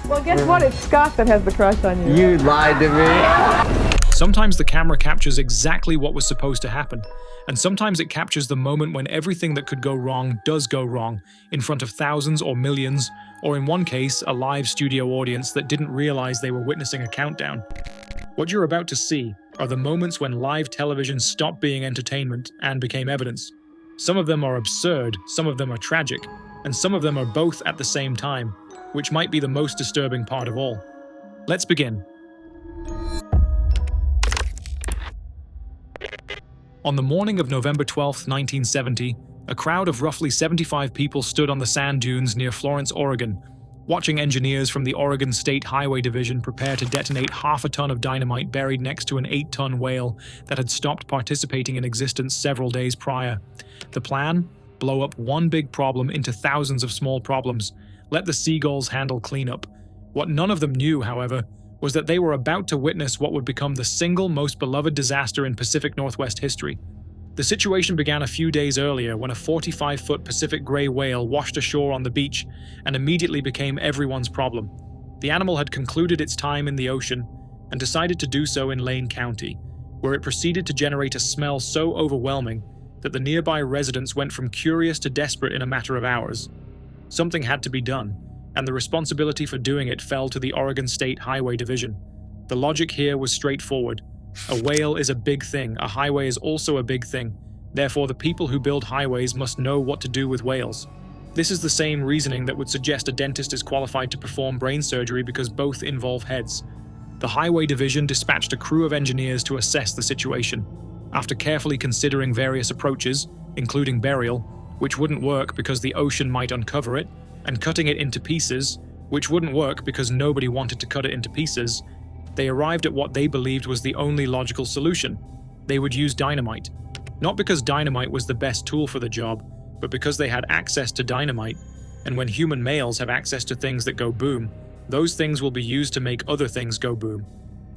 Well, guess what? It's Scott that has the crush on you. You lied to me. Sometimes the camera captures exactly what was supposed to happen, and sometimes it captures the moment when everything that could go wrong does go wrong, in front of thousands or millions, or in one case, a live studio audience that didn't realize they were witnessing a countdown. What you're about to see are the moments when live television stopped being entertainment and became evidence. Some of them are absurd, some of them are tragic, and some of them are both at the same time, which might be the most disturbing part of all. Let's begin. On the morning of November 12, 1970, a crowd of roughly 75 people stood on the sand dunes near Florence, Oregon, watching engineers from the Oregon State Highway Division prepare to detonate half a ton of dynamite buried next to an 8-ton whale that had stopped participating in existence several days prior. The plan? Blow up one big problem into thousands of small problems. Let the seagulls handle cleanup. What none of them knew, however, was that they were about to witness what would become the single most beloved disaster in Pacific Northwest history. The situation began a few days earlier when a 45-foot Pacific gray whale washed ashore on the beach and immediately became everyone's problem. The animal had concluded its time in the ocean and decided to do so in Lane County, where it proceeded to generate a smell so overwhelming that the nearby residents went from curious to desperate in a matter of hours. Something had to be done, and the responsibility for doing it fell to the Oregon State Highway Division. The logic here was straightforward. A whale is a big thing, a highway is also a big thing. Therefore, the people who build highways must know what to do with whales. This is the same reasoning that would suggest a dentist is qualified to perform brain surgery because both involve heads. The Highway Division dispatched a crew of engineers to assess the situation. After carefully considering various approaches, including burial, which wouldn't work because the ocean might uncover it, and cutting it into pieces, which wouldn't work because nobody wanted to cut it into pieces, they arrived at what they believed was the only logical solution. They would use dynamite. Not because dynamite was the best tool for the job, but because they had access to dynamite, and when human males have access to things that go boom, those things will be used to make other things go boom.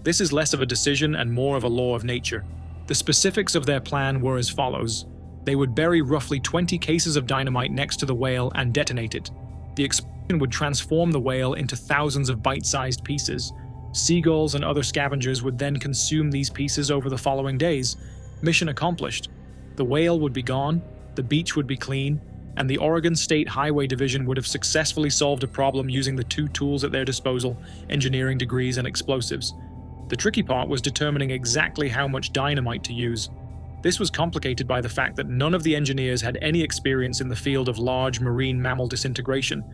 This is less of a decision and more of a law of nature. The specifics of their plan were as follows. They would bury roughly 20 cases of dynamite next to the whale and detonate it. The explosion would transform the whale into thousands of bite-sized pieces. Seagulls and other scavengers would then consume these pieces over the following days. Mission accomplished. The whale would be gone, the beach would be clean, and the Oregon State Highway Division would have successfully solved a problem using the two tools at their disposal, engineering degrees and explosives. The tricky part was determining exactly how much dynamite to use. This was complicated by the fact that none of the engineers had any experience in the field of large marine mammal disintegration.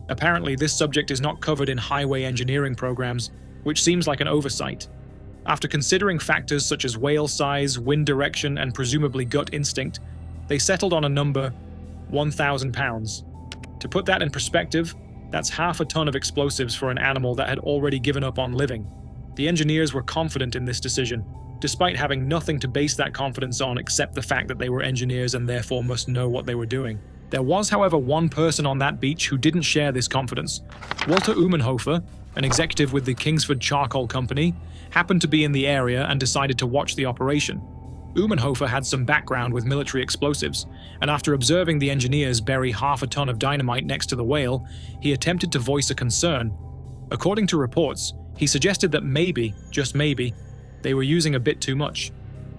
Apparently, this subject is not covered in highway engineering programs, which seems like an oversight. After considering factors such as whale size, wind direction, and presumably gut instinct, they settled on a number, 1,000 pounds. To put that in perspective, that's half a ton of explosives for an animal that had already given up on living. The engineers were confident in this decision, despite having nothing to base that confidence on except the fact that they were engineers and therefore must know what they were doing. There was, however, one person on that beach who didn't share this confidence. Walter Umenhofer, an executive with the Kingsford Charcoal Company, happened to be in the area and decided to watch the operation. Umenhofer had some background with military explosives, and after observing the engineers bury half a ton of dynamite next to the whale, he attempted to voice a concern. According to reports, he suggested that maybe, just maybe, they were using a bit too much.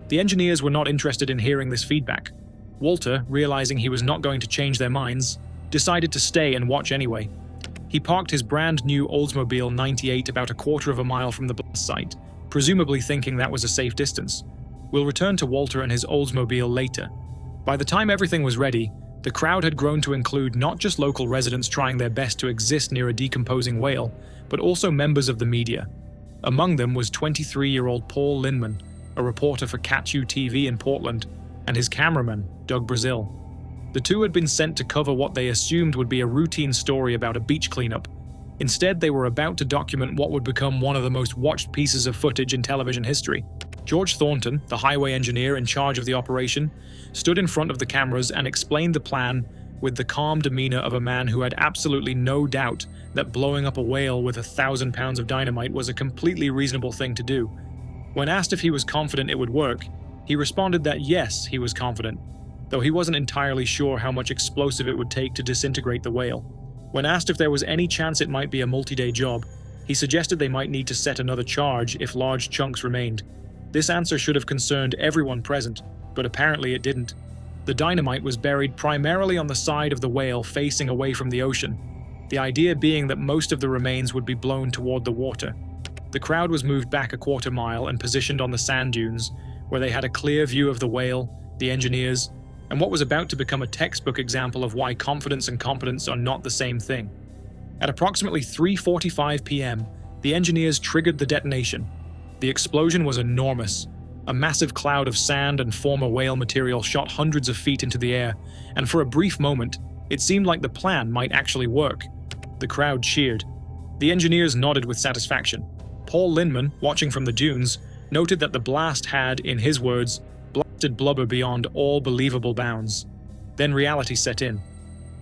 The engineers were not interested in hearing this feedback. Walter, realizing he was not going to change their minds, decided to stay and watch anyway. He parked his brand new Oldsmobile 98 about a quarter of a mile from the blast site, presumably thinking that was a safe distance. We'll return to Walter and his Oldsmobile later. By the time everything was ready, the crowd had grown to include not just local residents trying their best to exist near a decomposing whale, but also members of the media. Among them was 23-year-old Paul Linman, a reporter for Catch-U TV in Portland, and his cameraman, Doug Brazil. The two had been sent to cover what they assumed would be a routine story about a beach cleanup. Instead, they were about to document what would become one of the most watched pieces of footage in television history. George Thornton, the highway engineer in charge of the operation, stood in front of the cameras and explained the plan with the calm demeanor of a man who had absolutely no doubt that blowing up a whale with 1,000 pounds of dynamite was a completely reasonable thing to do. When asked if he was confident it would work, he responded that yes, he was confident, though he wasn't entirely sure how much explosive it would take to disintegrate the whale. When asked if there was any chance it might be a multi-day job, he suggested they might need to set another charge if large chunks remained. This answer should have concerned everyone present, but apparently it didn't. The dynamite was buried primarily on the side of the whale facing away from the ocean, the idea being that most of the remains would be blown toward the water. The crowd was moved back a quarter mile and positioned on the sand dunes, where they had a clear view of the whale, the engineers, and what was about to become a textbook example of why confidence and competence are not the same thing. At approximately 3:45 p.m., the engineers triggered the detonation. The explosion was enormous. A massive cloud of sand and former whale material shot hundreds of feet into the air, and for a brief moment, it seemed like the plan might actually work. The crowd cheered. The engineers nodded with satisfaction. Paul Linman, watching from the dunes, noted that the blast had, in his words, blasted blubber beyond all believable bounds. Then reality set in.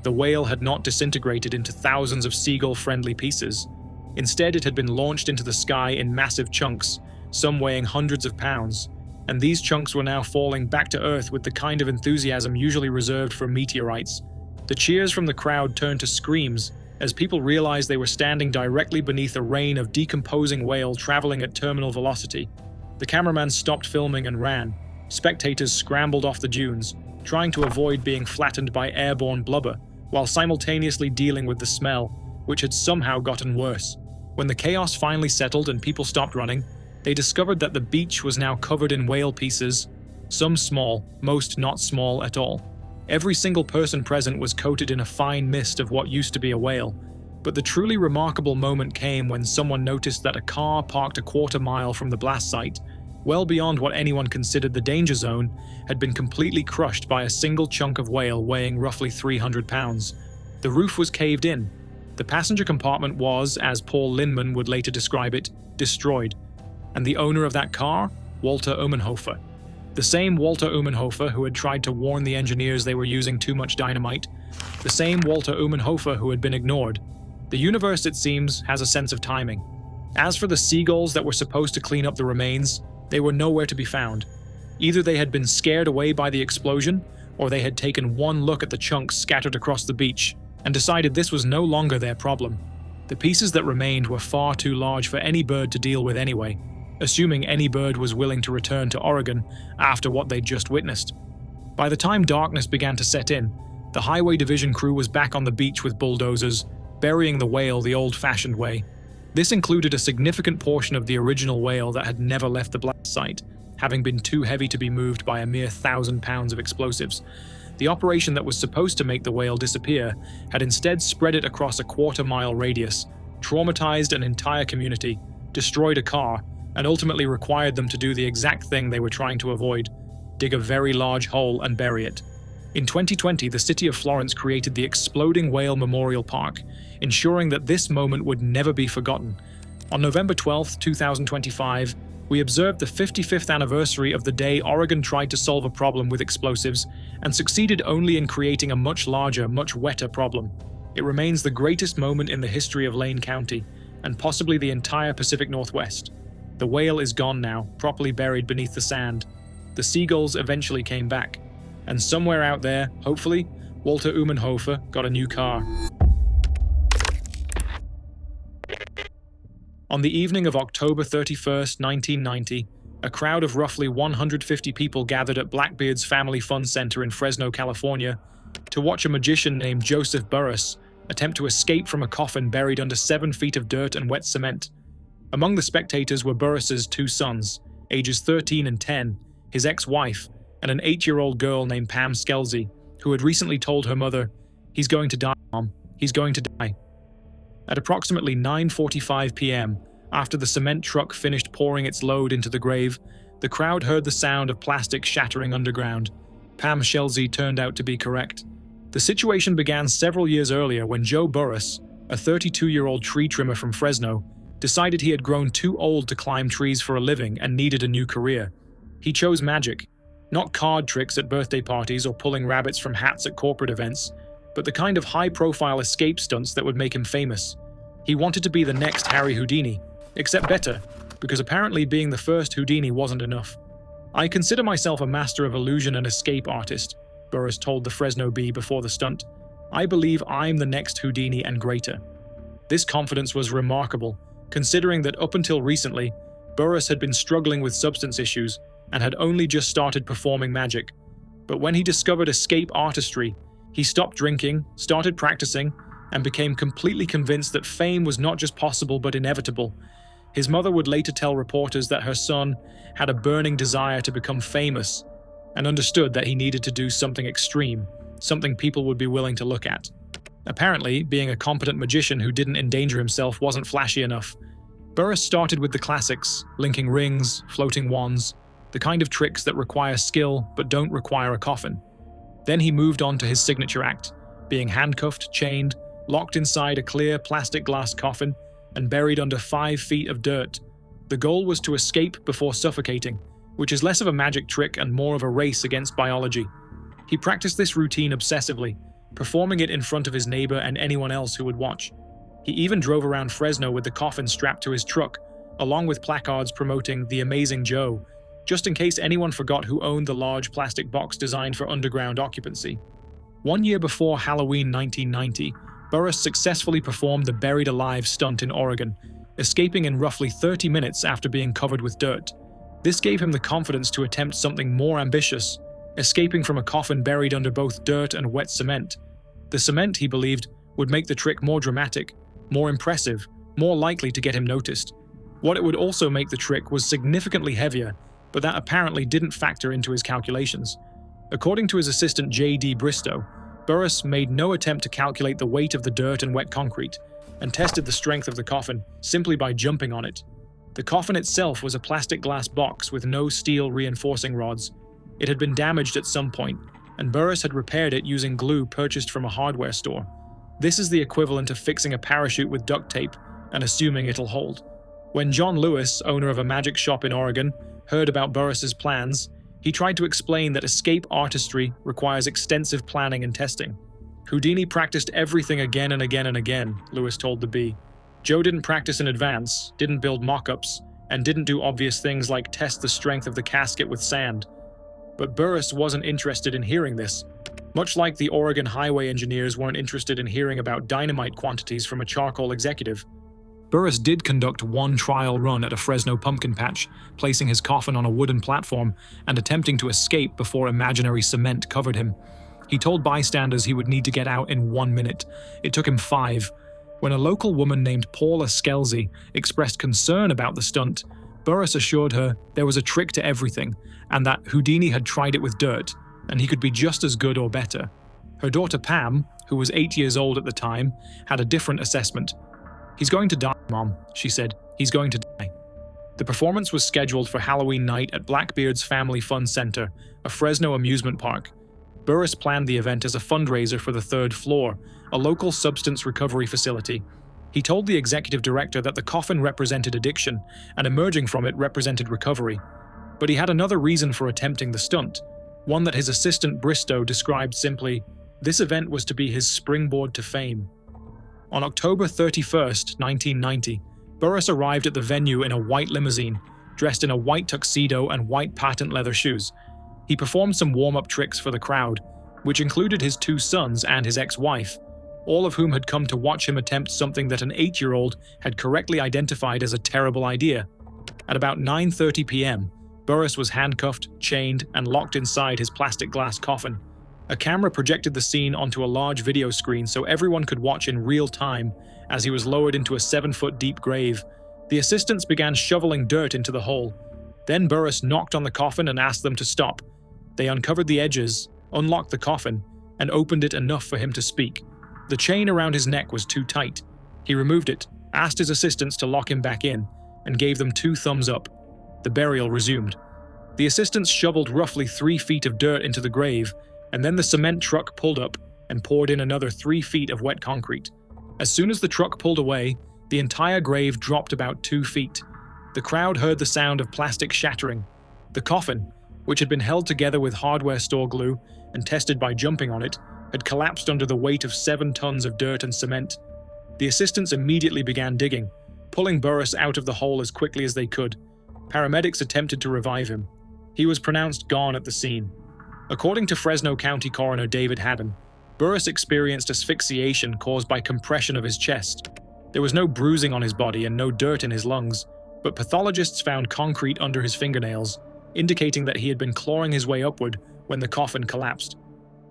The whale had not disintegrated into thousands of seagull-friendly pieces. Instead, it had been launched into the sky in massive chunks, some weighing hundreds of pounds, and these chunks were now falling back to Earth with the kind of enthusiasm usually reserved for meteorites. The cheers from the crowd turned to screams as people realized they were standing directly beneath a rain of decomposing whale traveling at terminal velocity. The cameraman stopped filming and ran. Spectators scrambled off the dunes, trying to avoid being flattened by airborne blubber, while simultaneously dealing with the smell, which had somehow gotten worse. When the chaos finally settled and people stopped running, they discovered that the beach was now covered in whale pieces, some small, most not small at all. Every single person present was coated in a fine mist of what used to be a whale. But the truly remarkable moment came when someone noticed that a car parked a quarter mile from the blast site, well beyond what anyone considered the danger zone, had been completely crushed by a single chunk of whale weighing roughly 300 pounds. The roof was caved in. The passenger compartment was, as Paul Linman would later describe it, destroyed. And the owner of that car? Walter Umenhofer. The same Walter Umenhofer who had tried to warn the engineers they were using too much dynamite. The same Walter Umenhofer who had been ignored. The universe, it seems, has a sense of timing. As for the seagulls that were supposed to clean up the remains, they were nowhere to be found. Either they had been scared away by the explosion, or they had taken one look at the chunks scattered across the beach and decided this was no longer their problem. The pieces that remained were far too large for any bird to deal with anyway, assuming any bird was willing to return to Oregon after what they'd just witnessed. By the time darkness began to set in, the Highway Division crew was back on the beach with bulldozers, burying the whale the old-fashioned way. This included a significant portion of the original whale that had never left the blast site, having been too heavy to be moved by a mere 1,000 pounds of explosives. The operation that was supposed to make the whale disappear had instead spread it across a quarter-mile radius, traumatized an entire community, destroyed a car, and ultimately required them to do the exact thing they were trying to avoid: dig a very large hole and bury it. In 2020, the city of Florence created the Exploding Whale Memorial Park, ensuring that this moment would never be forgotten. On November 12, 2025, we observed the 55th anniversary of the day Oregon tried to solve a problem with explosives and succeeded only in creating a much larger, much wetter problem. It remains the greatest moment in the history of Lane County, and possibly the entire Pacific Northwest. The whale is gone now, properly buried beneath the sand. The seagulls eventually came back. And somewhere out there, hopefully, Walter Umenhofer got a new car. On the evening of October 31st, 1990, a crowd of roughly 150 people gathered at Blackbeard's Family Fun Center in Fresno, California, to watch a magician named Joseph Burris attempt to escape from a coffin buried under 7 feet of dirt and wet cement. Among the spectators were Burris's 2 sons, ages 13 and 10, his ex-wife, and an 8-year-old girl named Pam Skelsey, who had recently told her mother, "He's going to die, Mom. He's going to die." At approximately 9:45 p.m., after the cement truck finished pouring its load into the grave, the crowd heard the sound of plastic shattering underground. Pam Skelsey turned out to be correct. The situation began several years earlier when Joe Burris, a 32-year-old tree trimmer from Fresno, decided he had grown too old to climb trees for a living and needed a new career. He chose magic. Not card tricks at birthday parties or pulling rabbits from hats at corporate events, but the kind of high-profile escape stunts that would make him famous. He wanted to be the next Harry Houdini, except better, because apparently being the first Houdini wasn't enough. "I consider myself a master of illusion and escape artist," Burris told the Fresno Bee before the stunt. "I believe I'm the next Houdini and greater." This confidence was remarkable, considering that up until recently, Burrus had been struggling with substance issues and had only just started performing magic. But when he discovered escape artistry, he stopped drinking, started practicing, and became completely convinced that fame was not just possible but inevitable. His mother would later tell reporters that her son had a burning desire to become famous and understood that he needed to do something extreme, something people would be willing to look at. Apparently, being a competent magician who didn't endanger himself wasn't flashy enough. Burrus started with the classics, linking rings, floating wands, the kind of tricks that require skill but don't require a coffin. Then he moved on to his signature act, being handcuffed, chained, locked inside a clear plastic glass coffin, and buried under 5 feet of dirt. The goal was to escape before suffocating, which is less of a magic trick and more of a race against biology. He practiced this routine obsessively, performing it in front of his neighbor and anyone else who would watch. He even drove around Fresno with the coffin strapped to his truck, along with placards promoting The Amazing Joe, just in case anyone forgot who owned the large plastic box designed for underground occupancy. 1 year before Halloween 1990, Burrus successfully performed the Buried Alive stunt in Oregon, escaping in roughly 30 minutes after being covered with dirt. This gave him the confidence to attempt something more ambitious, escaping from a coffin buried under both dirt and wet cement. The cement, he believed, would make the trick more dramatic, more impressive, more likely to get him noticed. What it would also make the trick was significantly heavier, but that apparently didn't factor into his calculations. According to his assistant J.D. Bristow, Burrus made no attempt to calculate the weight of the dirt and wet concrete, and tested the strength of the coffin simply by jumping on it. The coffin itself was a plastic glass box with no steel reinforcing rods. It had been damaged at some point, and Burrus had repaired it using glue purchased from a hardware store. This is the equivalent of fixing a parachute with duct tape and assuming it'll hold. When John Lewis, owner of a magic shop in Oregon, heard about Burrus's plans, he tried to explain that escape artistry requires extensive planning and testing. Houdini practiced everything again and again and again, Lewis told the Bee. Joe didn't practice in advance, didn't build mock-ups, and didn't do obvious things like test the strength of the casket with sand. But Burrus wasn't interested in hearing this, much like the Oregon highway engineers weren't interested in hearing about dynamite quantities from a charcoal executive. Burrus did conduct one trial run at a Fresno pumpkin patch, placing his coffin on a wooden platform and attempting to escape before imaginary cement covered him. He told bystanders he would need to get out in 1 minute. It took him 5. When a local woman named Paula Skelzy expressed concern about the stunt, Burrus assured her there was a trick to everything, and that Houdini had tried it with dirt, and he could be just as good or better. Her daughter Pam, who was 8 years old at the time, had a different assessment. "He's going to die, Mom," she said. "He's going to die." The performance was scheduled for Halloween night at Blackbeard's Family Fun Center, a Fresno amusement park. Burrus planned the event as a fundraiser for the 3rd floor, a local substance recovery facility. He told the executive director that the coffin represented addiction, and emerging from it represented recovery. But he had another reason for attempting the stunt, one that his assistant Bristow described simply, "This event was to be his springboard to fame." On October 31st, 1990, Burrus arrived at the venue in a white limousine, dressed in a white tuxedo and white patent leather shoes. He performed some warm-up tricks for the crowd, which included his 2 sons and his ex-wife, all of whom had come to watch him attempt something that an 8-year-old had correctly identified as a terrible idea. At about 9:30 p.m., Burrus was handcuffed, chained, and locked inside his plastic glass coffin. A camera projected the scene onto a large video screen so everyone could watch in real time as he was lowered into a 7-foot deep grave. The assistants began shoveling dirt into the hole. Then Burrus knocked on the coffin and asked them to stop. They uncovered the edges, unlocked the coffin, and opened it enough for him to speak. The chain around his neck was too tight. He removed it, asked his assistants to lock him back in, and gave them 2 thumbs up. The burial resumed. The assistants shoveled roughly 3 feet of dirt into the grave, and then the cement truck pulled up and poured in another 3 feet of wet concrete. As soon as the truck pulled away, the entire grave dropped about 2 feet. The crowd heard the sound of plastic shattering. The coffin, which had been held together with hardware store glue and tested by jumping on it, had collapsed under the weight of 7 tons of dirt and cement. The assistants immediately began digging, pulling Burrus out of the hole as quickly as they could. Paramedics attempted to revive him. He was pronounced gone at the scene. According to Fresno County Coroner David Haddon, Burris experienced asphyxiation caused by compression of his chest. There was no bruising on his body and no dirt in his lungs, but pathologists found concrete under his fingernails, indicating that he had been clawing his way upward when the coffin collapsed.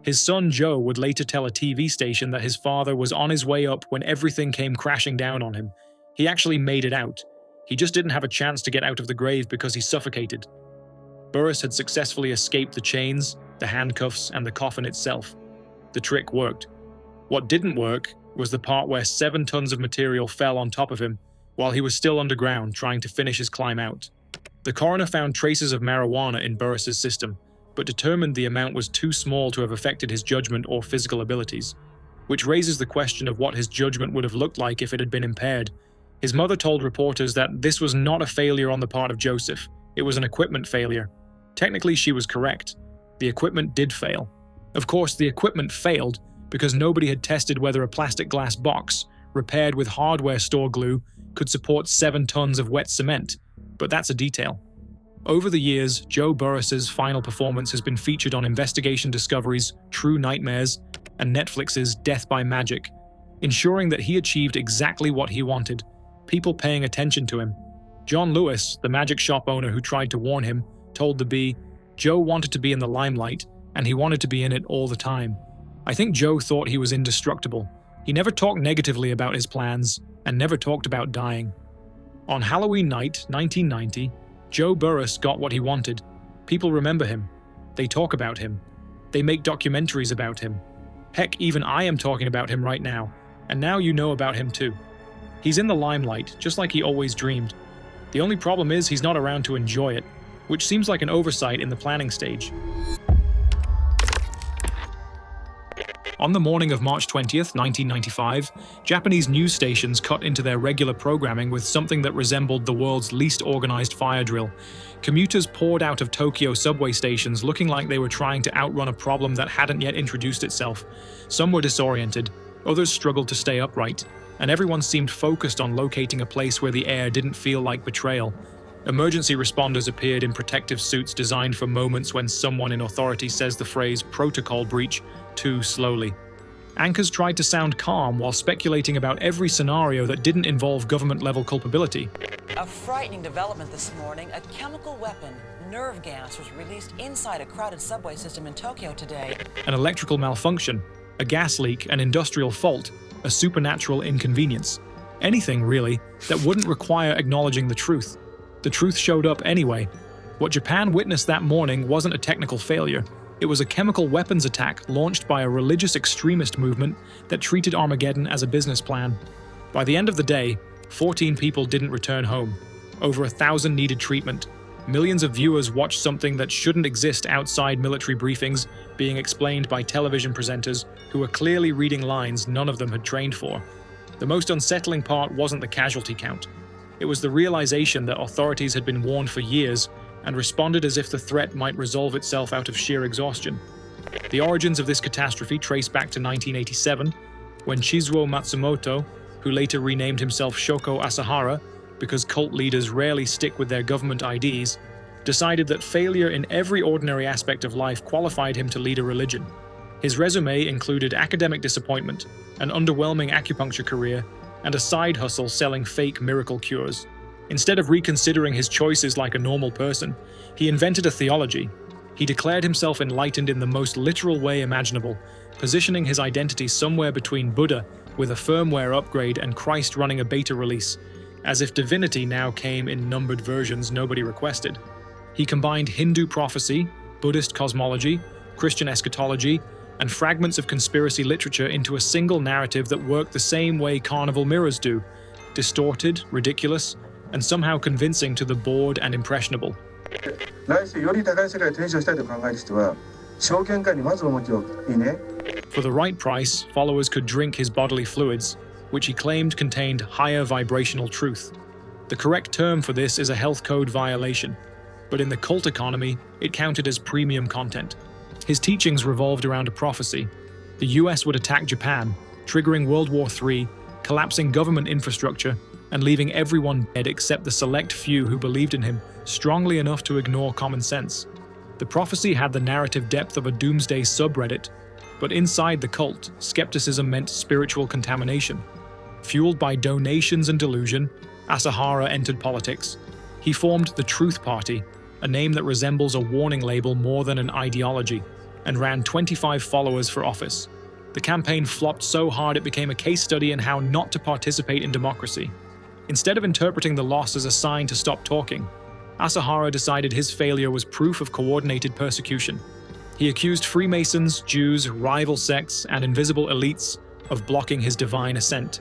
His son Joe would later tell a TV station that his father was on his way up when everything came crashing down on him. He actually made it out. He just didn't have a chance to get out of the grave because he suffocated. Burris had successfully escaped the chains, the handcuffs, and the coffin itself. The trick worked. What didn't work was the part where 7 tons of material fell on top of him while he was still underground trying to finish his climb out. The coroner found traces of marijuana in Burris's system, but determined the amount was too small to have affected his judgment or physical abilities, which raises the question of what his judgment would have looked like if it had been impaired. His mother told reporters that this was not a failure on the part of Joseph, it was an equipment failure. Technically, she was correct. The equipment did fail. Of course, the equipment failed because nobody had tested whether a plastic glass box, repaired with hardware store glue, could support 7 tons of wet cement, but that's a detail. Over the years, Joe Burris's final performance has been featured on Investigation Discovery's True Nightmares and Netflix's Death by Magic, ensuring that he achieved exactly what he wanted, people paying attention to him. John Lewis, the magic shop owner who tried to warn him, told the Bee, Joe wanted to be in the limelight, and he wanted to be in it all the time. I think Joe thought he was indestructible. He never talked negatively about his plans, and never talked about dying. On Halloween night, 1990, Joe Burris got what he wanted. People remember him. They talk about him. They make documentaries about him. Heck, even I am talking about him right now, and now you know about him too. He's in the limelight, just like he always dreamed. The only problem is he's not around to enjoy it, which seems like an oversight in the planning stage. On the morning of March 20th, 1995, Japanese news stations cut into their regular programming with something that resembled the world's least organized fire drill. Commuters poured out of Tokyo subway stations looking like they were trying to outrun a problem that hadn't yet introduced itself. Some were disoriented, others struggled to stay upright, and everyone seemed focused on locating a place where the air didn't feel like betrayal. Emergency responders appeared in protective suits designed for moments when someone in authority says the phrase "protocol breach" too slowly. Anchors tried to sound calm while speculating about every scenario that didn't involve government-level culpability. A frightening development this morning. A chemical weapon, nerve gas, was released inside a crowded subway system in Tokyo today. An electrical malfunction, a gas leak, an industrial fault, a supernatural inconvenience. Anything, really, that wouldn't require acknowledging the truth. The truth showed up anyway. What Japan witnessed that morning wasn't a technical failure. It was a chemical weapons attack launched by a religious extremist movement that treated Armageddon as a business plan. By the end of the day, 14 people didn't return home. Over 1,000 needed treatment. Millions of viewers watched something that shouldn't exist outside military briefings being explained by television presenters who were clearly reading lines none of them had trained for. The most unsettling part wasn't the casualty count. It was the realization that authorities had been warned for years and responded as if the threat might resolve itself out of sheer exhaustion. The origins of this catastrophe trace back to 1987, when Chizuo Matsumoto, who later renamed himself Shoko Asahara because cult leaders rarely stick with their government IDs, decided that failure in every ordinary aspect of life qualified him to lead a religion. His resume included academic disappointment, an underwhelming acupuncture career, and a side hustle selling fake miracle cures. Instead of reconsidering his choices like a normal person, he invented a theology. He declared himself enlightened in the most literal way imaginable, positioning his identity somewhere between Buddha with a firmware upgrade and Christ running a beta release, as if divinity now came in numbered versions nobody requested. He combined Hindu prophecy, Buddhist cosmology, Christian eschatology, and fragments of conspiracy literature into a single narrative that worked the same way carnival mirrors do, distorted, ridiculous, and somehow convincing to the bored and impressionable. For the right price, followers could drink his bodily fluids, which he claimed contained higher vibrational truth. The correct term for this is a health code violation, but in the cult economy, it counted as premium content. His teachings revolved around a prophecy. The US would attack Japan, triggering World War III, collapsing government infrastructure, and leaving everyone dead except the select few who believed in him strongly enough to ignore common sense. The prophecy had the narrative depth of a doomsday subreddit, But inside the cult, skepticism meant spiritual contamination. Fueled by donations and delusion, Asahara entered politics. He formed the Truth Party, a name that resembles a warning label more than an ideology, and ran 25 followers for office. The campaign flopped so hard it became a case study in how not to participate in democracy. Instead of interpreting the loss as a sign to stop talking, Asahara decided his failure was proof of coordinated persecution. He accused Freemasons, Jews, rival sects, and invisible elites of blocking his divine ascent.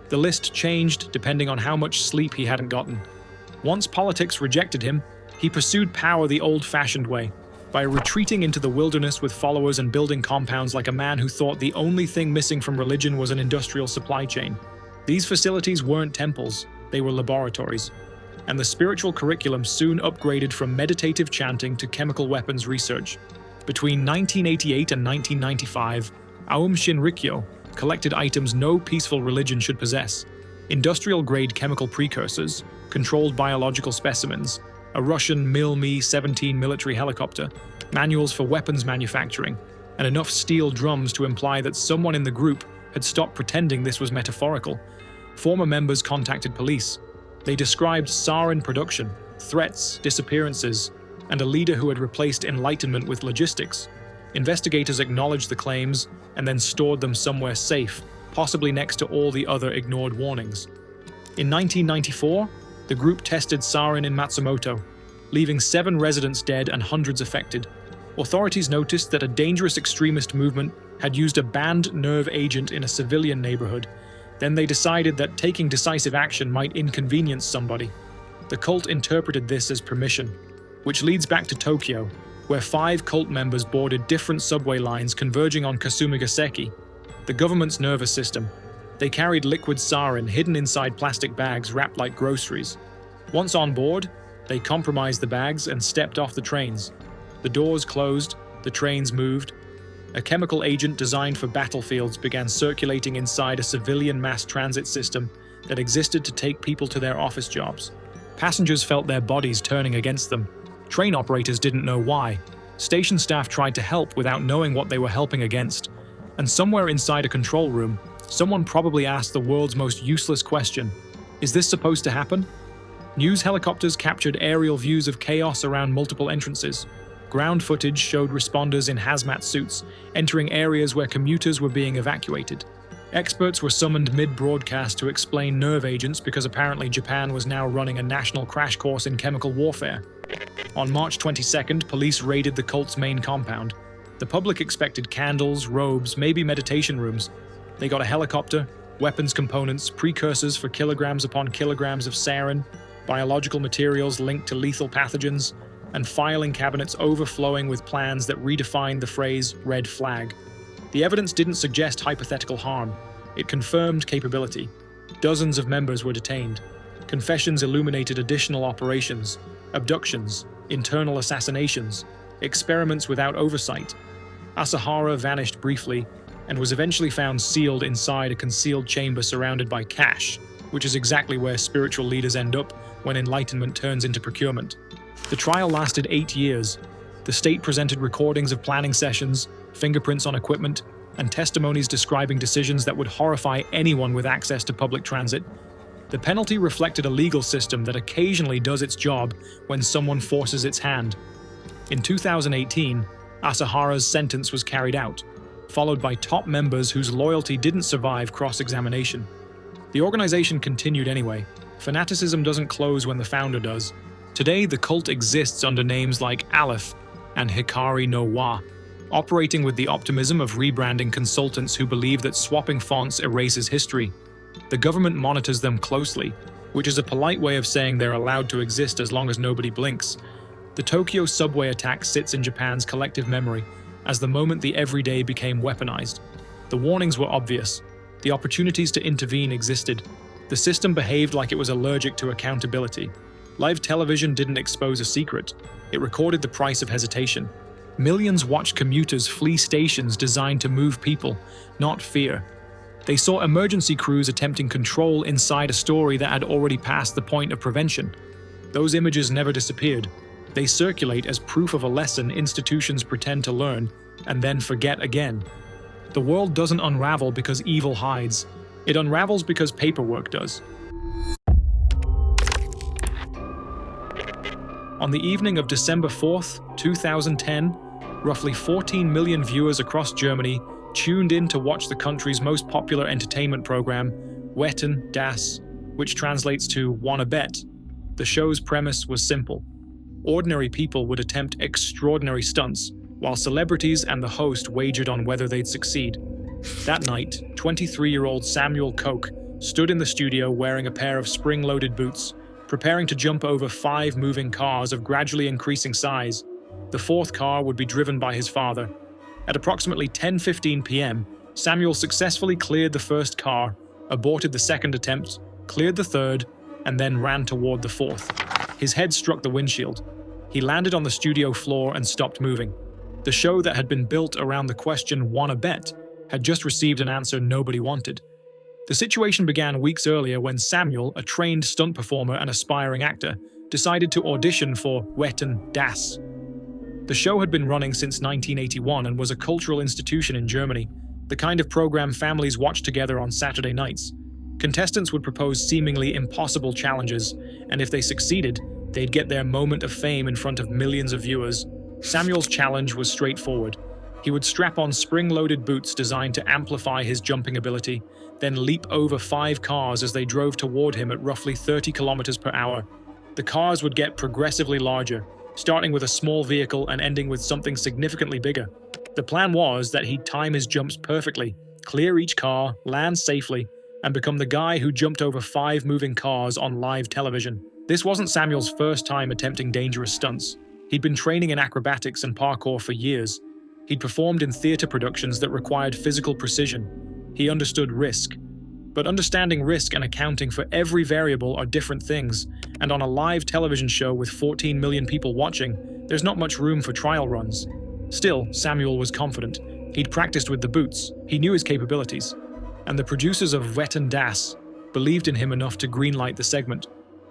The list changed depending on how much sleep he hadn't gotten. Once politics rejected him, he pursued power the old-fashioned way, by retreating into the wilderness with followers and building compounds like a man who thought the only thing missing from religion was an industrial supply chain. These facilities weren't temples, they were laboratories. And the spiritual curriculum soon upgraded from meditative chanting to chemical weapons research. Between 1988 and 1995, Aum Shinrikyo collected items no peaceful religion should possess: industrial-grade chemical precursors, controlled biological specimens, a Russian Mil-Me-17 military helicopter, manuals for weapons manufacturing, and enough steel drums to imply that someone in the group had stopped pretending this was metaphorical. Former members contacted police. They described sarin production, threats, disappearances, and a leader who had replaced enlightenment with logistics. Investigators acknowledged the claims and then stored them somewhere safe, possibly next to all the other ignored warnings. In 1994, the group tested sarin in Matsumoto, leaving 7 residents dead and hundreds affected. Authorities noticed that a dangerous extremist movement had used a banned nerve agent in a civilian neighborhood. Then they decided that taking decisive action might inconvenience somebody. The cult interpreted this as permission, which leads back to Tokyo, where 5 cult members boarded different subway lines converging on Kasumigaseki, the government's nervous system. They carried liquid sarin hidden inside plastic bags wrapped like groceries. Once on board, they compromised the bags and stepped off the trains. The doors closed, the trains moved. A chemical agent designed for battlefields began circulating inside a civilian mass transit system that existed to take people to their office jobs. Passengers felt their bodies turning against them. Train operators didn't know why. Station staff tried to help without knowing what they were helping against. And somewhere inside a control room, someone probably asked the world's most useless question: is this supposed to happen? News helicopters captured aerial views of chaos around multiple entrances. Ground footage showed responders in hazmat suits entering areas where commuters were being evacuated. Experts were summoned mid-broadcast to explain nerve agents because apparently Japan was now running a national crash course in chemical warfare. On March 22nd, police raided the cult's main compound. The public expected candles, robes, maybe meditation rooms. They got a helicopter, weapons components, precursors for kilograms upon kilograms of sarin, biological materials linked to lethal pathogens, and filing cabinets overflowing with plans that redefined the phrase "red flag." The evidence didn't suggest hypothetical harm. It confirmed capability. Dozens of members were detained. Confessions illuminated additional operations, abductions, internal assassinations, experiments without oversight. Asahara vanished briefly and was eventually found sealed inside a concealed chamber surrounded by cash, which is exactly where spiritual leaders end up when enlightenment turns into procurement. The trial lasted 8 years. The state presented recordings of planning sessions, fingerprints on equipment, and testimonies describing decisions that would horrify anyone with access to public transit. The penalty reflected a legal system that occasionally does its job when someone forces its hand. In 2018, Asahara's sentence was carried out, followed by top members whose loyalty didn't survive cross-examination. The organization continued anyway. Fanaticism doesn't close when the founder does. Today, the cult exists under names like Aleph and Hikari no Wa, operating with the optimism of rebranding consultants who believe that swapping fonts erases history. The government monitors them closely, which is a polite way of saying they're allowed to exist as long as nobody blinks. The Tokyo subway attack sits in Japan's collective memory as the moment the everyday became weaponized. The warnings were obvious. The opportunities to intervene existed. The system behaved like it was allergic to accountability. Live television didn't expose a secret. It recorded the price of hesitation. Millions watched commuters flee stations designed to move people, not fear. They saw emergency crews attempting control inside a story that had already passed the point of prevention. Those images never disappeared. They circulate as proof of a lesson institutions pretend to learn and then forget again. The world doesn't unravel because evil hides. It unravels because paperwork does. On the evening of December 4th, 2010, roughly 14 million viewers across Germany tuned in to watch the country's most popular entertainment program, Wetten Dass, which translates to "Wanna Bet." The show's premise was simple. Ordinary people would attempt extraordinary stunts, while celebrities and the host wagered on whether they'd succeed. That night, 23-year-old Samuel Koch stood in the studio wearing a pair of spring-loaded boots, preparing to jump over 5 moving cars of gradually increasing size. The 4th car would be driven by his father. At approximately 10:15 p.m., Samuel successfully cleared the first car, aborted the second attempt, cleared the third, and then ran toward the 4th. His head struck the windshield. He landed on the studio floor and stopped moving. The show that had been built around the question "Wanna Bet" had just received an answer nobody wanted. The situation began weeks earlier when Samuel, a trained stunt performer and aspiring actor, decided to audition for Wetten Dass. The show had been running since 1981 and was a cultural institution in Germany, the kind of program families watched together on Saturday nights. Contestants would propose seemingly impossible challenges, and if they succeeded, they'd get their moment of fame in front of millions of viewers. Samuel's challenge was straightforward. He would strap on spring-loaded boots designed to amplify his jumping ability, then leap over 5 cars as they drove toward him at roughly 30 kilometers per hour. The cars would get progressively larger, starting with a small vehicle and ending with something significantly bigger. The plan was that he'd time his jumps perfectly, clear each car, land safely, and become the guy who jumped over 5 moving cars on live television. This wasn't Samuel's first time attempting dangerous stunts. He'd been training in acrobatics and parkour for years. He'd performed in theater productions that required physical precision. He understood risk. But understanding risk and accounting for every variable are different things, and on a live television show with 14 million people watching, there's not much room for trial runs. Still, Samuel was confident. He'd practiced with the boots, he knew his capabilities, and the producers of Wetten Dass believed in him enough to greenlight the segment,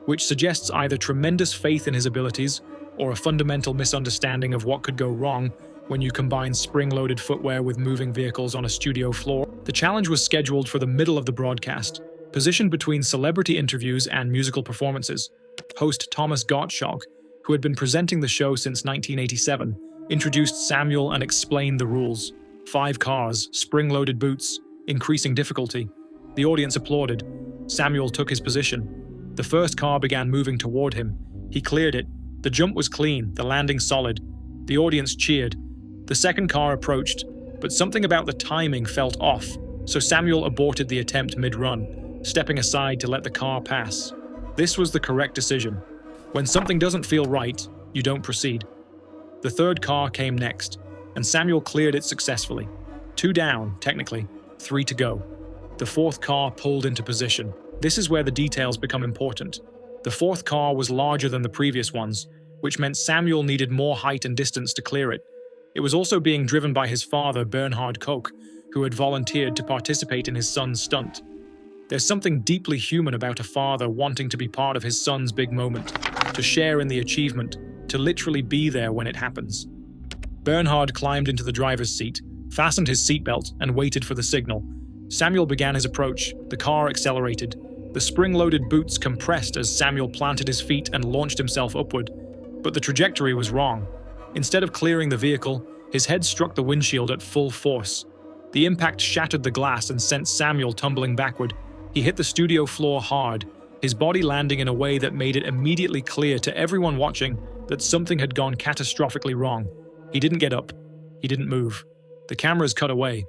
which suggests either tremendous faith in his abilities or a fundamental misunderstanding of what could go wrong when you combine spring-loaded footwear with moving vehicles on a studio floor. The challenge was scheduled for the middle of the broadcast, positioned between celebrity interviews and musical performances. Host Thomas Gottschalk, who had been presenting the show since 1987, introduced Samuel and explained the rules. 5 cars, spring-loaded boots, increasing difficulty. The audience applauded. Samuel took his position. The first car began moving toward him. He cleared it. The jump was clean, the landing solid. The audience cheered. The second car approached, but something about the timing felt off, so Samuel aborted the attempt mid-run, stepping aside to let the car pass. This was the correct decision. When something doesn't feel right, you don't proceed. The third car came next, and Samuel cleared it successfully. 2 down, technically, 3 to go. The 4th car pulled into position. This is where the details become important. The 4th car was larger than the previous ones, which meant Samuel needed more height and distance to clear it. It was also being driven by his father, Bernhard Koch, who had volunteered to participate in his son's stunt. There's something deeply human about a father wanting to be part of his son's big moment, to share in the achievement, to literally be there when it happens. Bernhard climbed into the driver's seat, fastened his seatbelt, and waited for the signal. Samuel began his approach. The car accelerated. The spring-loaded boots compressed as Samuel planted his feet and launched himself upward. But the trajectory was wrong. Instead of clearing the vehicle, his head struck the windshield at full force. The impact shattered the glass and sent Samuel tumbling backward. He hit the studio floor hard, his body landing in a way that made it immediately clear to everyone watching that something had gone catastrophically wrong. He didn't get up. He didn't move. The cameras cut away.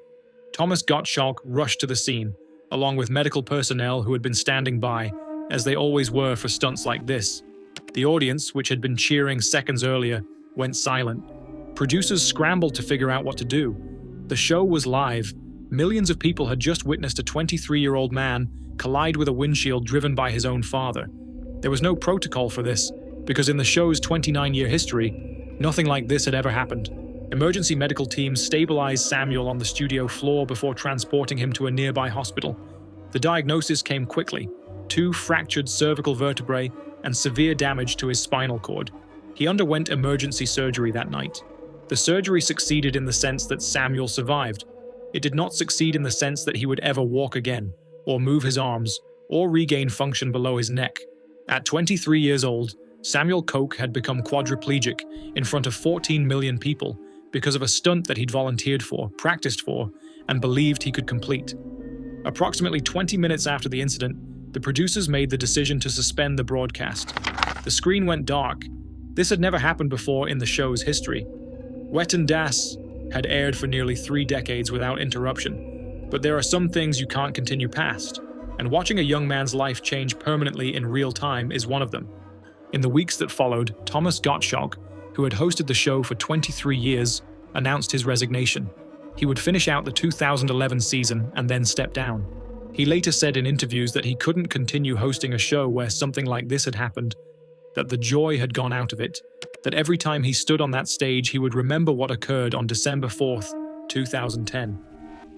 Thomas Gottschalk rushed to the scene, along with medical personnel who had been standing by, as they always were for stunts like this. The audience, which had been cheering seconds earlier, went silent. Producers scrambled to figure out what to do. The show was live. Millions of people had just witnessed a 23-year-old man collide with a windshield driven by his own father. There was no protocol for this, because in the show's 29-year history, nothing like this had ever happened. Emergency medical teams stabilized Samuel on the studio floor before transporting him to a nearby hospital. The diagnosis came quickly: 2 fractured cervical vertebrae and severe damage to his spinal cord. He underwent emergency surgery that night. The surgery succeeded in the sense that Samuel survived. It did not succeed in the sense that he would ever walk again, or move his arms, or regain function below his neck. At 23 years old, Samuel Koch had become quadriplegic in front of 14 million people because of a stunt that he'd volunteered for, practiced for, and believed he could complete. Approximately 20 minutes after the incident, the producers made the decision to suspend the broadcast. The screen went dark. This had never happened before in the show's history. Wetten Dass had aired for nearly 3 decades without interruption, but there are some things you can't continue past, and watching a young man's life change permanently in real time is one of them. In the weeks that followed, Thomas Gottschalk, who had hosted the show for 23 years, announced his resignation. He would finish out the 2011 season and then step down. He later said in interviews that he couldn't continue hosting a show where something like this had happened, that the joy had gone out of it, that every time he stood on that stage he would remember what occurred on December 4th, 2010.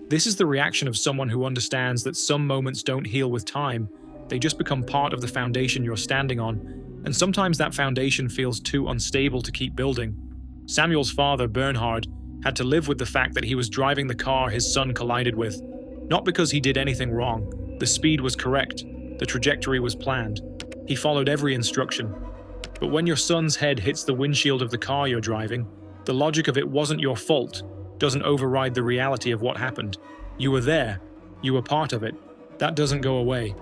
This is the reaction of someone who understands that some moments don't heal with time, they just become part of the foundation you're standing on, and sometimes that foundation feels too unstable to keep building. Samuel's father, Bernhard, had to live with the fact that he was driving the car his son collided with. Not because he did anything wrong. The speed was correct. The trajectory was planned. He followed every instruction. But when your son's head hits the windshield of the car you're driving, the logic of it wasn't your fault doesn't override the reality of what happened. You were there. You were part of it. That doesn't go away.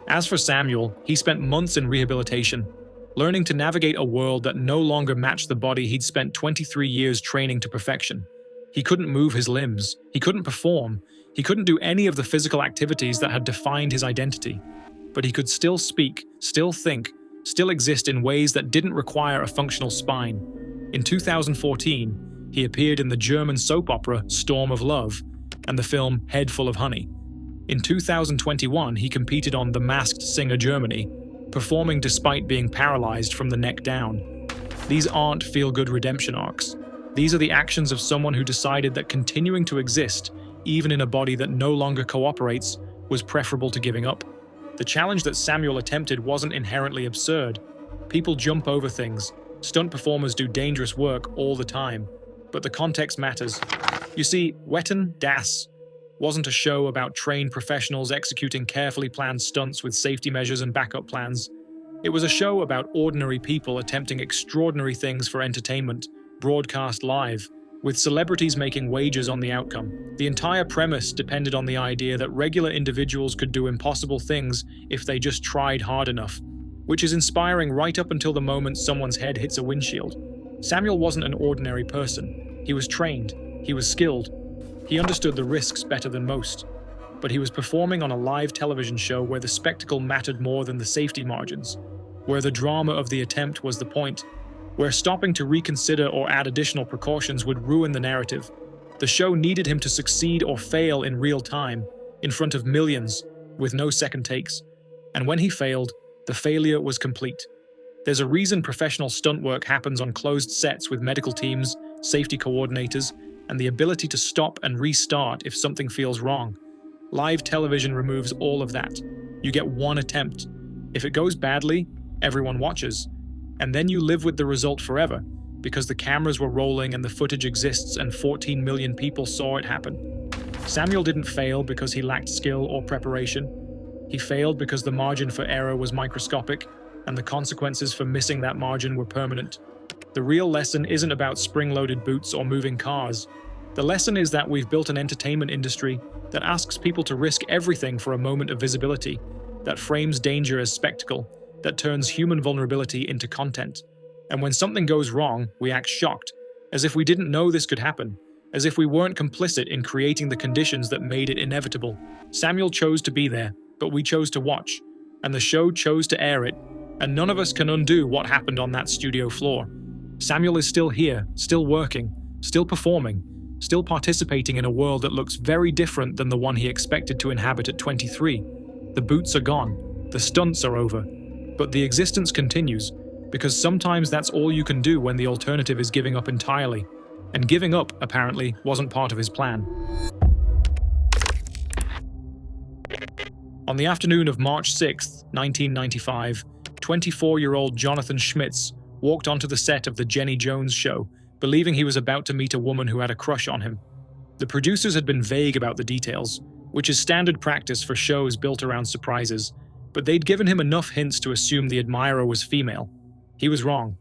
As for Samuel, he spent months in rehabilitation, learning to navigate a world that no longer matched the body he'd spent 23 years training to perfection. He couldn't move his limbs. He couldn't perform. He couldn't do any of the physical activities that had defined his identity. But he could still speak, still think, still exist in ways that didn't require a functional spine. In 2014, he appeared in the German soap opera Storm of Love and the film Head Full of Honey. In 2021, he competed on The Masked Singer Germany, performing despite being paralyzed from the neck down. These aren't feel-good redemption arcs. These are the actions of someone who decided that continuing to exist, even in a body that no longer cooperates, was preferable to giving up. The challenge that Samuel attempted wasn't inherently absurd. People jump over things. Stunt performers do dangerous work all the time. But the context matters. You see, Wetten Dass wasn't a show about trained professionals executing carefully planned stunts with safety measures and backup plans. It was a show about ordinary people attempting extraordinary things for entertainment, broadcast live, with celebrities making wagers on the outcome. The entire premise depended on the idea that regular individuals could do impossible things if they just tried hard enough, which is inspiring right up until the moment someone's head hits a windshield. Samuel wasn't an ordinary person. He was trained. He was skilled. He understood the risks better than most. But he was performing on a live television show where the spectacle mattered more than the safety margins, where the drama of the attempt was the point, where stopping to reconsider or add additional precautions would ruin the narrative. The show needed him to succeed or fail in real time, in front of millions, with no second takes. And when he failed, the failure was complete. There's a reason professional stunt work happens on closed sets with medical teams, safety coordinators, and the ability to stop and restart if something feels wrong. Live television removes all of that. You get one attempt. If it goes badly, everyone watches. And then you live with the result forever, because the cameras were rolling and the footage exists and 14 million people saw it happen. Samuel didn't fail because he lacked skill or preparation. He failed because the margin for error was microscopic, and the consequences for missing that margin were permanent. The real lesson isn't about spring-loaded boots or moving cars. The lesson is that we've built an entertainment industry that asks people to risk everything for a moment of visibility, that frames danger as spectacle, that turns human vulnerability into content. And when something goes wrong, we act shocked, as if we didn't know this could happen, as if we weren't complicit in creating the conditions that made it inevitable. Samuel chose to be there, but we chose to watch, and the show chose to air it, and none of us can undo what happened on that studio floor. Samuel is still here, still working, still performing, still participating in a world that looks very different than the one he expected to inhabit at 23. The boots are gone, the stunts are over, but the existence continues, because sometimes that's all you can do when the alternative is giving up entirely. And giving up, apparently, wasn't part of his plan. On the afternoon of March 6, 1995, 24-year-old Jonathan Schmitz walked onto the set of The Jenny Jones Show, believing he was about to meet a woman who had a crush on him. The producers had been vague about the details, which is standard practice for shows built around surprises, but they'd given him enough hints to assume the admirer was female. He was wrong.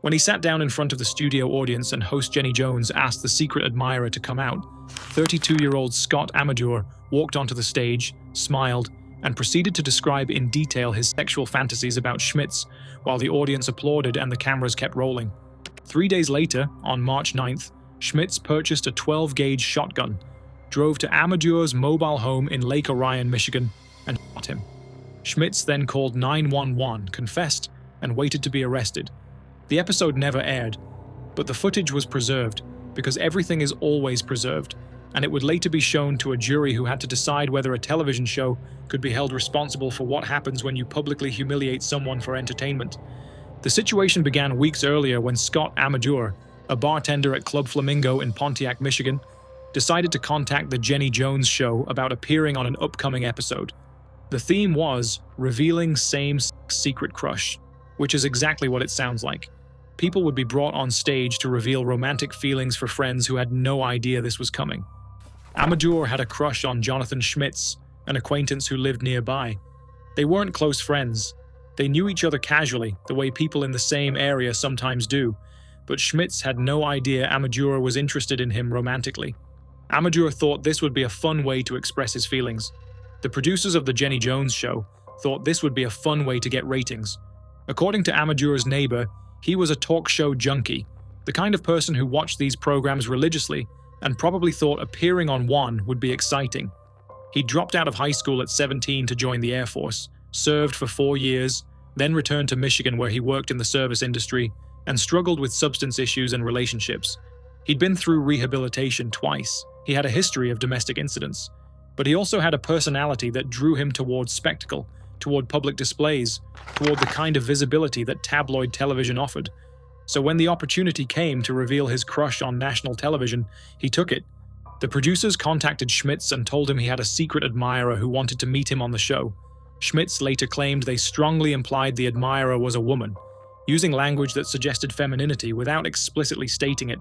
When he sat down in front of the studio audience and host Jenny Jones asked the secret admirer to come out, 32-year-old Scott Amador walked onto the stage, smiled, and proceeded to describe in detail his sexual fantasies about Schmitz, while the audience applauded and the cameras kept rolling. 3 days later, on March 9th, Schmitz purchased a 12-gauge shotgun, drove to Amador's mobile home in Lake Orion, Michigan, and shot him. Schmitz then called 911, confessed, and waited to be arrested. The episode never aired, but the footage was preserved, because everything is always preserved, and it would later be shown to a jury who had to decide whether a television show could be held responsible for what happens when you publicly humiliate someone for entertainment. The situation began weeks earlier when Scott Amador, a bartender at Club Flamingo in Pontiac, Michigan, decided to contact the Jenny Jones show about appearing on an upcoming episode. The theme was revealing same-sex secret crush, which is exactly what it sounds like. People would be brought on stage to reveal romantic feelings for friends who had no idea this was coming. Amador had a crush on Jonathan Schmitz, an acquaintance who lived nearby. They weren't close friends. They knew each other casually, the way people in the same area sometimes do, but Schmitz had no idea Amador was interested in him romantically. Amador thought this would be a fun way to express his feelings. The producers of the Jenny Jones show thought this would be a fun way to get ratings. According to Amador's neighbor, he was a talk show junkie, the kind of person who watched these programs religiously and probably thought appearing on one would be exciting. He dropped out of high school at 17 to join the Air Force, served for 4 years, then returned to Michigan where he worked in the service industry and struggled with substance issues and relationships. He'd been through rehabilitation twice. He had a history of domestic incidents, but he also had a personality that drew him towards spectacle, toward public displays, toward the kind of visibility that tabloid television offered. So when the opportunity came to reveal his crush on national television, he took it. The producers contacted Schmitz and told him he had a secret admirer who wanted to meet him on the show. Schmitz later claimed they strongly implied the admirer was a woman, using language that suggested femininity without explicitly stating it.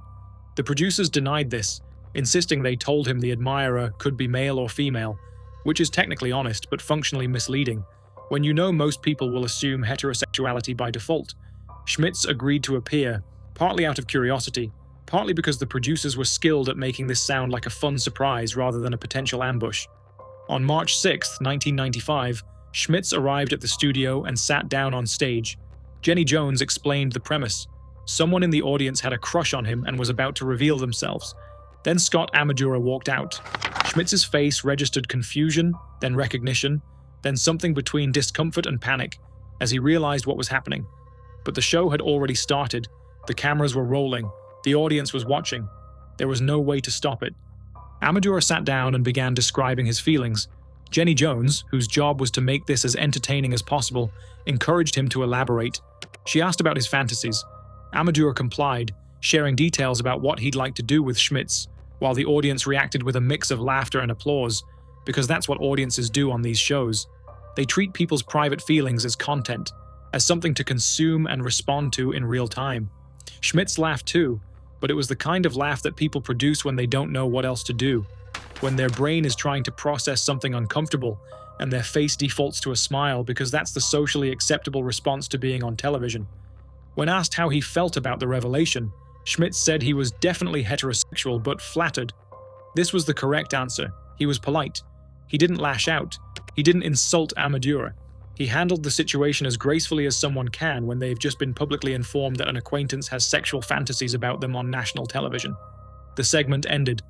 The producers denied this, insisting they told him the admirer could be male or female, which is technically honest but functionally misleading, when you know most people will assume heterosexuality by default. Schmitz agreed to appear, partly out of curiosity, partly because the producers were skilled at making this sound like a fun surprise rather than a potential ambush. On March 6, 1995, Schmitz arrived at the studio and sat down on stage. Jenny Jones explained the premise. Someone in the audience had a crush on him and was about to reveal themselves. Then Scott Amador walked out. Schmitz's face registered confusion, then recognition, then something between discomfort and panic, as he realized what was happening. But the show had already started. The cameras were rolling. The audience was watching. There was no way to stop it. Amador sat down and began describing his feelings. Jenny Jones, whose job was to make this as entertaining as possible, encouraged him to elaborate. She asked about his fantasies. Amador complied, sharing details about what he'd like to do with Schmitz, while the audience reacted with a mix of laughter and applause, because that's what audiences do on these shows. They treat people's private feelings as content, as something to consume and respond to in real time. Schmitz laughed too, but it was the kind of laugh that people produce when they don't know what else to do, when their brain is trying to process something uncomfortable, and their face defaults to a smile because that's the socially acceptable response to being on television. When asked how he felt about the revelation, Schmitz said he was definitely heterosexual but flattered. This was the correct answer. He was polite. He didn't lash out. He didn't insult Amador. He handled the situation as gracefully as someone can when they've just been publicly informed that an acquaintance has sexual fantasies about them on national television. The segment ended.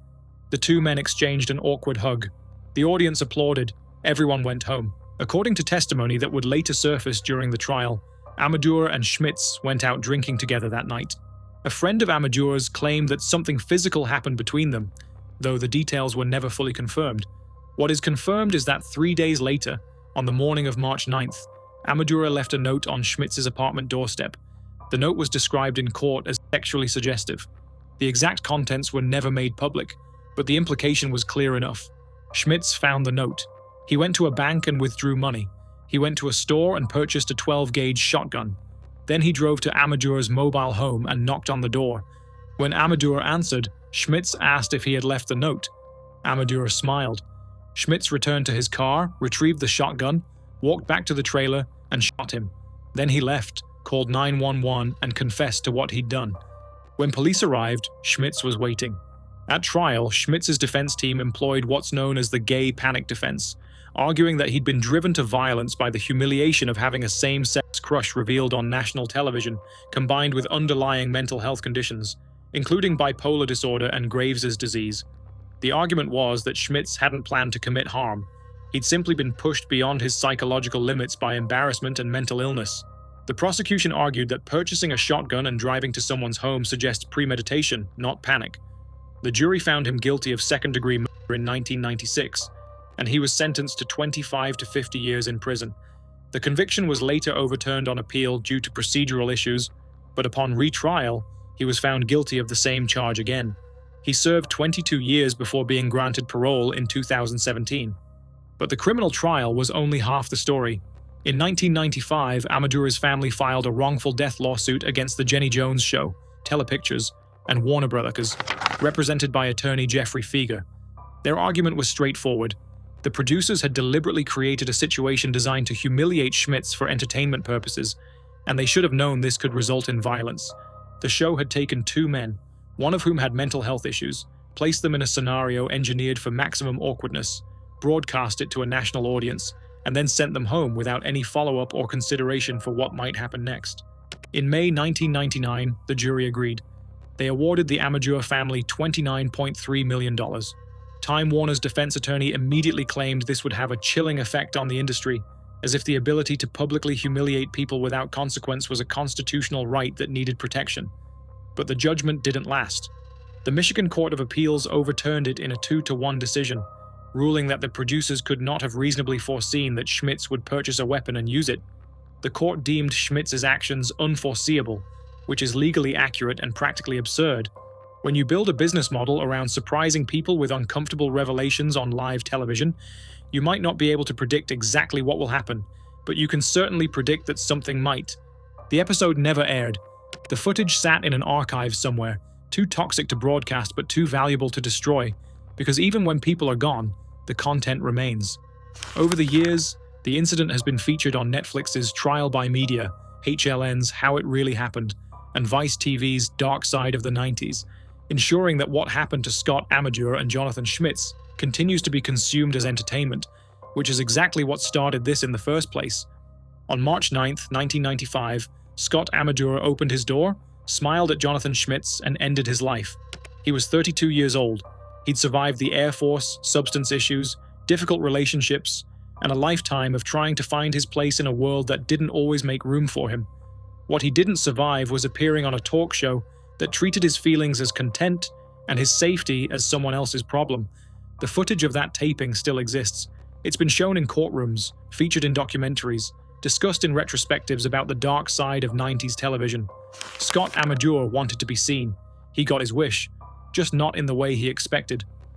The two men exchanged an awkward hug. The audience applauded. Everyone went home. According to testimony that would later surface during the trial, Amador and Schmitz went out drinking together that night. A friend of Amador's claimed that something physical happened between them, though the details were never fully confirmed. What is confirmed is that 3 days later, on the morning of March 9th, Amador left a note on Schmitz's apartment doorstep. The note was described in court as sexually suggestive. The exact contents were never made public, but the implication was clear enough. Schmitz found the note. He went to a bank and withdrew money. He went to a store and purchased a 12-gauge shotgun. Then he drove to Amador's mobile home and knocked on the door. When Amador answered, Schmitz asked if he had left the note. Amador smiled. Schmitz returned to his car, retrieved the shotgun, walked back to the trailer, and shot him. Then he left, called 911, and confessed to what he'd done. When police arrived, Schmitz was waiting. At trial, Schmitz's defense team employed what's known as the gay panic defense, arguing that he'd been driven to violence by the humiliation of having a same-sex crush revealed on national television, combined with underlying mental health conditions, including bipolar disorder and Graves's disease. The argument was that Schmitz hadn't planned to commit harm. He'd simply been pushed beyond his psychological limits by embarrassment and mental illness. The prosecution argued that purchasing a shotgun and driving to someone's home suggests premeditation, not panic. The jury found him guilty of second-degree murder in 1996, and he was sentenced to 25 to 50 years in prison. The conviction was later overturned on appeal due to procedural issues, but upon retrial, he was found guilty of the same charge again. He served 22 years before being granted parole in 2017. But the criminal trial was only half the story. In 1995, Amador's family filed a wrongful death lawsuit against The Jenny Jones Show, Telepictures, and Warner Brothers, represented by attorney Jeffrey Feger. Their argument was straightforward. The producers had deliberately created a situation designed to humiliate Schmitz for entertainment purposes, and they should have known this could result in violence. The show had taken two men, one of whom had mental health issues, placed them in a scenario engineered for maximum awkwardness, broadcast it to a national audience, and then sent them home without any follow-up or consideration for what might happen next. In May 1999, the jury agreed. They awarded the Amador family $29.3 million. Time Warner's defense attorney immediately claimed this would have a chilling effect on the industry, as if the ability to publicly humiliate people without consequence was a constitutional right that needed protection. But the judgment didn't last. The Michigan Court of Appeals overturned it in a 2-1 decision, ruling that the producers could not have reasonably foreseen that Schmitz would purchase a weapon and use it. The court deemed Schmitz's actions unforeseeable, which is legally accurate and practically absurd. When you build a business model around surprising people with uncomfortable revelations on live television, you might not be able to predict exactly what will happen, but you can certainly predict that something might. The episode never aired. The footage sat in an archive somewhere, too toxic to broadcast but too valuable to destroy, because even when people are gone, the content remains. Over the years, the incident has been featured on Netflix's Trial by Media, HLN's How It Really Happened, and Vice TV's Dark Side of the 90s, ensuring that what happened to Scott Amador and Jonathan Schmitz continues to be consumed as entertainment, which is exactly what started this in the first place. On March 9, 1995, Scott Amador opened his door, smiled at Jonathan Schmitz, and ended his life. He was 32 years old. He'd survived the Air Force, substance issues, difficult relationships, and a lifetime of trying to find his place in a world that didn't always make room for him. What he didn't survive was appearing on a talk show that treated his feelings as content and his safety as someone else's problem. The footage of that taping still exists. It's been shown in courtrooms, featured in documentaries, discussed in retrospectives about the dark side of 90s television. Scott Amador wanted to be seen. He got his wish, just not in the way he expected.